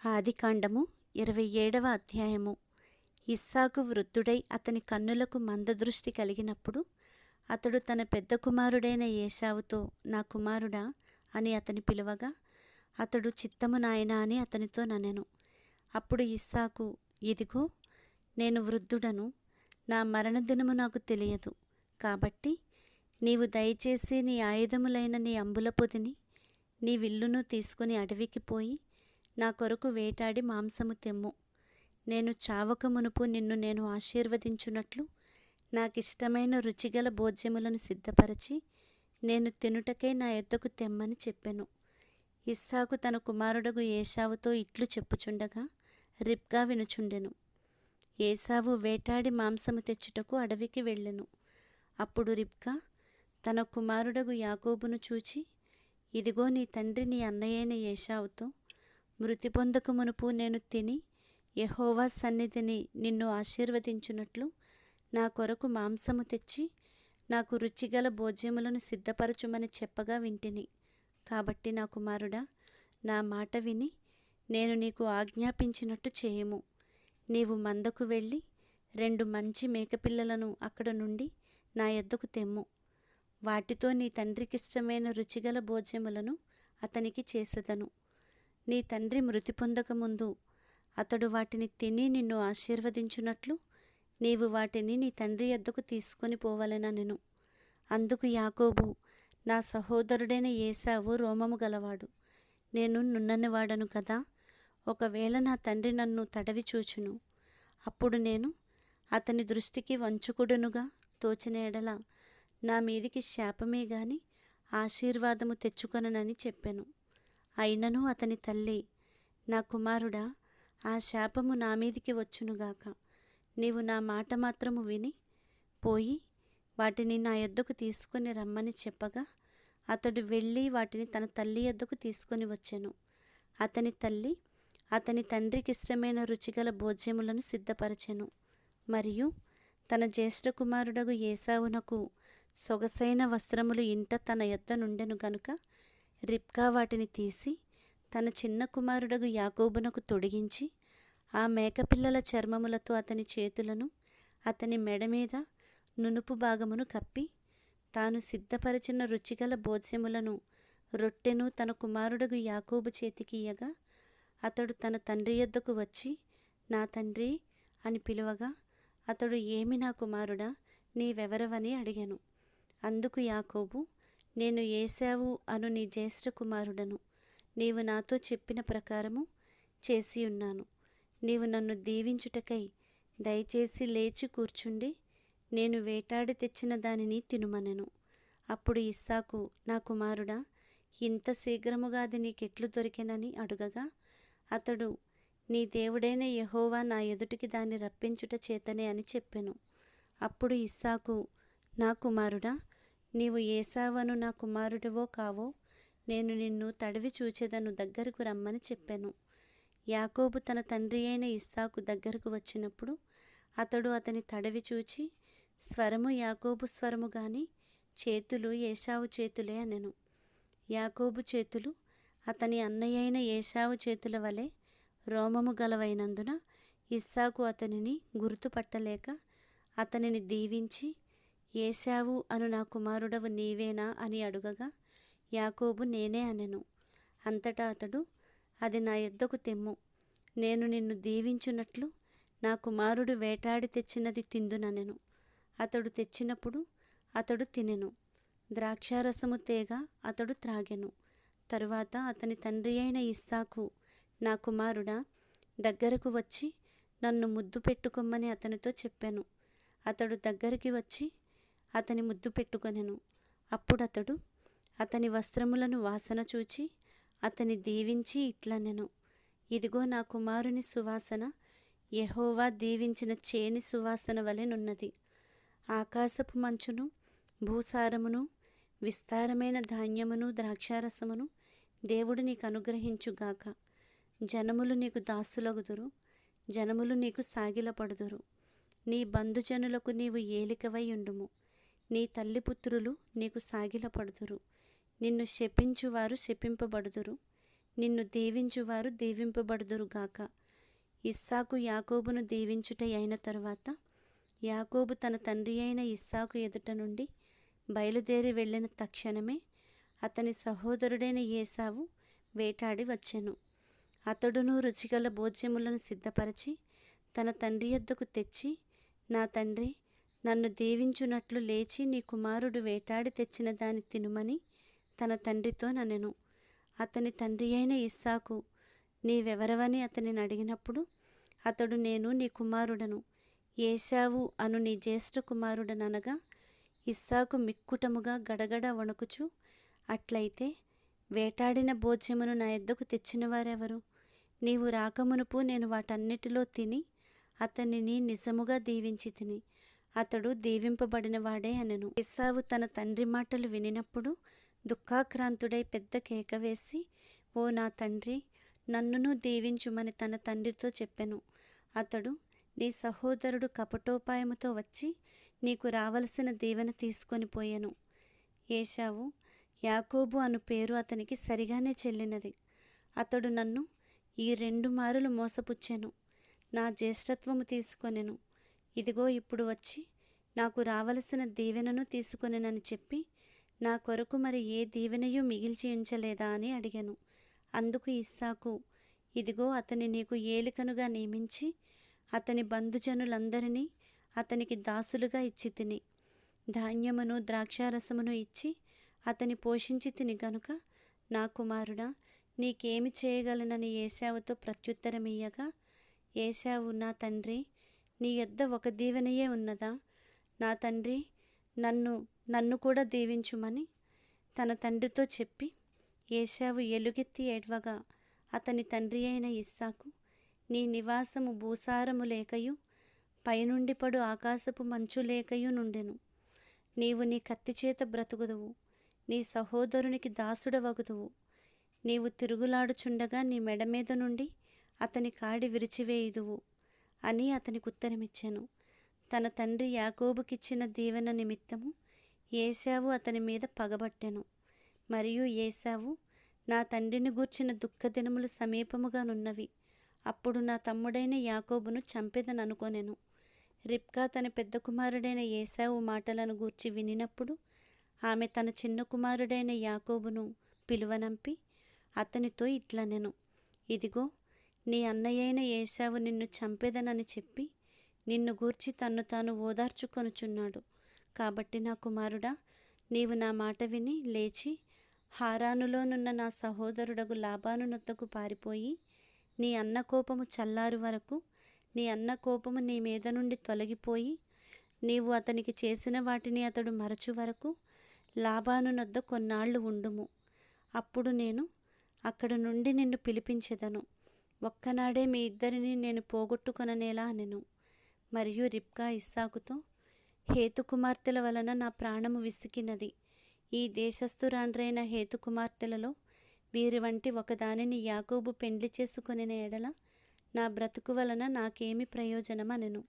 ఆదికాండము 27వ అధ్యాయము. ఇస్సాకు వృద్ధుడై అతని కన్నులకు మందదృష్టి కలిగినప్పుడు అతడు తన పెద్ద కుమారుడైన ఏశావుతో, నా కుమారుడా అని అతని పిలువగా, అతడు చిత్తము నాయనా అని అతనితో ననెను. అప్పుడు ఇస్సాకు, ఇదిగో నేను వృద్ధుడను, నా మరణదినము నాకు తెలియదు, కాబట్టి నీవు దయచేసి నీ ఆయుధములైన నీ అంబుల పొదిని నీ విల్లును తీసుకుని అడవికి పోయి నా కొరకు వేటాడి మాంసము తెమ్ము. నేను చావక మునుపు నిన్ను నేను ఆశీర్వదించున్నట్లు నాకిష్టమైన రుచిగల భోజ్యములను సిద్ధపరచి నేను తినుటకై నా యొద్దకు తెమ్మని చెప్పెను. ఇస్సాకు తన కుమారుడగు ఏశావుతో ఇట్లు చెప్పుచుండగా రిబ్కా వినుచుండెను. ఏశావు వేటాడి మాంసము తెచ్చుటకు అడవికి వెళ్ళెను. అప్పుడు రిబ్కా తన కుమారుడగు యాకోబును చూచి, ఇదిగో నీ తండ్రి నీ అన్నయ్యైన ఏశావుతో, మృతి పొందక మునుపు నేను తిని యెహోవా సన్నిధిని నిన్ను ఆశీర్వదించున్నట్లు నా కొరకు మాంసము తెచ్చి నాకు రుచిగల భోజ్యములను సిద్ధపరచుమని చెప్పగా వింటిని. కాబట్టి నా కుమారుడా, నా మాట విని నేను నీకు ఆజ్ఞాపించినట్టు చేయుము. నీవు మందకు వెళ్ళి 2 మంచి మేకపిల్లలను అక్కడ నుండి నా యొద్దకు తెమ్ము. వాటితో నీ తండ్రికిష్టమైన రుచిగల భోజ్యములను అతనికి చేసెదను. నీ తండ్రి మృతి పొందకముందు అతడు వాటిని తిని నిన్ను ఆశీర్వదించున్నట్లు నీవు వాటిని నీ తండ్రి యొద్దకు తీసుకొని పోవలెననెను. అందుకు యాకోబు, నా సహోదరుడైన ఏశావు రోమము గలవాడు, నేను నున్ననివాడను కదా, ఒకవేళ నా తండ్రి నన్ను తడవి చూచును, అప్పుడు నేను అతని దృష్టికి వంచకుడునుగా తోచిన ఎడల నా మీదికి శాపమే గాని ఆశీర్వాదము తెచ్చుకొననని చెప్పెను. అయినను అతని తల్లి, నా కుమారుడా, ఆ శాపము నా మీదికి వచ్చునుగాక. నీవు నా మాట మాత్రము విని పోయి వాటిని నా యొద్దకు తీసుకొని రమ్మని చెప్పగా అతడు వెళ్ళి వాటిని తన తల్లి యొద్దకు తీసుకొని వచ్చెను. అతని తల్లి అతని తండ్రికిష్టమైన రుచిగల భోజ్యములను సిద్ధపరచెను. మరియు తన జ్యేష్ఠ కుమారుడగు ఏశావునకు సొగసైన వస్త్రములు ఇంట తన యొద్ద నుండెను గనుక రిబ్కా వాటిని తీసి తన చిన్న కుమారుడగు యాకోబునకు తొడిగించి ఆ మేకపిల్లల చర్మములతో అతని చేతులను అతని మెడ మీద నునుపు భాగమును కప్పి తాను సిద్ధపరిచిన రుచిగల భోజ్యములను రొట్టెను తన కుమారుడగు యాకోబు చేతికి ఇయ్యగా అతడు తన తండ్రి యొద్దకు వచ్చి, నా తండ్రి అని పిలువగా అతడు, ఏమి నా కుమారుడా, నీవెవరవని అడిగెను. అందుకు యాకోబు, నేను ఏశావు అను నీ జ్యేష్ఠ కుమారుడను. నీవు నాతో చెప్పిన ప్రకారము చేసి ఉన్నాను. నీవు నన్ను దీవించుటకై దయచేసి లేచి కూర్చుండి నేను వేటాడి తెచ్చిన దానిని తినుమనెను. అప్పుడు ఇస్సాకు, నా కుమారుడా, ఇంత శీఘ్రముగా అది నీకెట్లు దొరికెనని అడుగగా అతడు, నీ దేవుడైన యెహోవా నా ఎదుటికి దాన్ని రప్పించుట చేతనే అని చెప్పెను. అప్పుడు ఇస్సాకు, నా కుమారుడా, నీవు ఏశావను నా కుమారుడివో కావో నేను నిన్ను తడివి చూచెదను, దగ్గరకు రమ్మని చెప్పెను. యాకోబు తన తండ్రి అయిన ఇస్సాకు దగ్గరకు వచ్చినప్పుడు అతడు అతని తడవి చూచి, స్వరము యాకోబు స్వరము గాని చేతులు ఏశావు చేతులే అనెను. యాకోబు చేతులు అతని అన్నయ్యైన ఏశావు చేతుల వలె రోమము గలవైనందున ఇస్సాకు అతనిని గుర్తుపట్టలేక అతనిని దీవించి, ఏశావు అను నా కుమారుడవు నీవేనా అని అడుగగా యాకోబు, నేనే అనెను. అంతటా అతడు, అది నా యొద్దకు తెమ్ము, నేను నిన్ను దీవించున్నట్లు నా కుమారుడు వేటాడి తెచ్చినది తిందుననెను. అతడు తెచ్చినప్పుడు అతడు తినెను. ద్రాక్షారసము తేగా అతడు త్రాగెను. తరువాత అతని తండ్రి అయిన ఇస్సాకు, నా కుమారుడా, దగ్గరకు వచ్చి నన్ను ముద్దు పెట్టుకొమ్మని అతనితో చెప్పెను. అతడు దగ్గరికి వచ్చి అతని ముద్దు పెట్టుకొనెను. అప్పుడు అతడు అతని వస్త్రములను వాసన చూచి అతని దీవించి ఇట్లనెను, ఇదిగో నా కుమారుని సువాసన యెహోవా దీవించిన చేని సువాసన వలెనున్నది. ఆకాశపు మంచును, భూసారమును, విస్తారమైన ధాన్యమును, ద్రాక్షారసమును దేవుడు నీకు అనుగ్రహించుగాక. జనములు నీకు దాసులగుదురు, జనములు నీకు సాగిలపడుదురు. నీ బంధుజనులకు నీవు ఏలికవై ఉండుము. నీ తల్లిపుత్రులు నీకు సాగిలపడుదురు. నిన్ను శపించువారు శపింపబడుదురు, నిన్ను దీవించువారు దీవింపబడుదురుగాక. ఇస్సాకు యాకోబును దీవించుట అయిన తరువాత యాకోబు తన తండ్రి అయిన ఇస్సాకు ఎదుట నుండి బయలుదేరి వెళ్ళిన తక్షణమే అతని సహోదరుడైన ఏశావు వేటాడి వచ్చెను. అతడును రుచిగల భోజ్యములను సిద్ధపరచి తన తండ్రి యొద్దకు తెచ్చి, నా తండ్రి, నన్ను దీవించునట్లు లేచి నీ కుమారుడు వేటాడి తెచ్చిన దాని తినుమని తన తండ్రితో ననెను. అతని తండ్రి అయిన ఇస్సాకు, నీవెవరవని అతనిని అడిగినప్పుడు అతడు, నేను నీ కుమారుడను, ఏశావు అను నీ జ్యేష్ఠ కుమారుడననగా, ఇస్సాకు మిక్కుటముగా గడగడ వణుకుచు, అట్లయితే వేటాడిన భోజ్యమును నా యొద్దకు తెచ్చిన వారెవరు? నీవు రాకమునుపు నేను వాటన్నిటిలో తిని అతనిని నిజముగా దీవించి తిని, అతడు దీవింపబడిన వాడే అనెను. ఏశావు తన తండ్రి మాటలు వినినప్పుడు దుఃఖాక్రాంతుడై పెద్ద కేక వేసి, ఓ నా తండ్రి, నన్నును దీవించుమని తన తండ్రితో చెప్పెను. అతడు, నీ సహోదరుడు కపటోపాయముతో వచ్చి నీకు రావలసిన దీవెన తీసుకొని పోయెను. ఏశావు, యాకోబు అను పేరు అతనికి సరిగానే చెల్లినది. అతడు నన్ను ఈ 2 మారులు మోసపుచ్చెను, నా జ్యేష్ఠత్వము తీసుకొనెను. ఇదిగో ఇప్పుడు వచ్చి నాకు రావలసిన దీవెనను తీసుకొనెనని చెప్పి, నా కొరకు మరి ఏ దీవెనయు మిగిల్చి ఉంచలేదా అని అడిగాను. అందుకు ఇస్సాకు, ఇదిగో అతని నీకు ఏలికనుగా నియమించి అతని బంధుజనులందరినీ అతనికి దాసులుగా ఇచ్చి తిని, ధాన్యమును ద్రాక్షారసమును ఇచ్చి అతని పోషించి తిని గనుక, నా కుమారుడా, నీకేమి చేయగలనని ఏశావుతో ప్రత్యుత్తరమియ్యగా, ఏశావు, నా తండ్రి, నీ యొద్ద ఒక దీవెనయే ఉన్నదా? నా తండ్రి, నన్ను కూడా దీవించుమని తన తండ్రితో చెప్పి, ఏశావు ఎలుగెత్తి ఏడ్వగా అతని తండ్రి అయిన ఇస్సాకు, నీ నివాసము భూసారము లేకయు పైనుండి పడు ఆకాశపు మంచు లేకయు నుండెను. నీవు నీ కత్తి చేత బ్రతుకుదువు, నీ సహోదరునికి దాసుడవగుదువు. నీవు తిరుగులాడుచుండగా నీ మెడ మీద నుండి అతని కాడి విరిచివేయుదువు అని అతనికి ఉత్తరమిచ్చాను. తన తండ్రి యాకోబుకిచ్చిన దీవెన నిమిత్తము ఏశావు అతని మీద పగబట్టెను. మరియు ఏశావు, నా తండ్రిని గూర్చిన దుఃఖదినములు సమీపముగానున్నవి, అప్పుడు నా తమ్ముడైన యాకోబును చంపెదననుకొనెను. రిబ్కా తన పెద్ద కుమారుడైన ఏశావు మాటలను గూర్చి వినినప్పుడు ఆమె తన చిన్న కుమారుడైన యాకోబును పిలువనంపి అతనితో ఇట్లనెను, ఇదిగో, నీ అన్నయ్యైన ఏశావు నిన్ను చంపెదనని చెప్పి నిన్ను గూర్చి తన్ను తాను ఓదార్చుకొనుచున్నాడు. కాబట్టి నా కుమారుడా, నీవు నా మాట విని లేచి హారానులోనున్న నా సహోదరుడగు లాబాను నొద్దకు పారిపోయి, నీ అన్న కోపము చల్లారు వరకు, నీ అన్న కోపము నీ మీద నుండి తొలగిపోయి నీవు అతనికి చేసిన వాటిని అతడు మరచు వరకు లాబాను నొద్ద కొన్నాళ్ళు ఉండుము. అప్పుడు నేను అక్కడ నుండి నిన్ను పిలిపించెదను. ఒక్కనాడే మీ ఇద్దరిని నేను పోగొట్టుకొననేలా అనెను. మరియు రిబ్కా ఇస్సాకుతో, హేతు కుమార్తెల వలన నా ప్రాణము విసికినది. ఈ దేశస్థురాండ్రైన హేతు కుమార్తెలలో వీరి వంటి ఒకదానిని యాకోబు పెండ్లి చేసుకొనిన ఎడల నా బ్రతుకు వలన నాకేమి ప్రయోజనమనెను.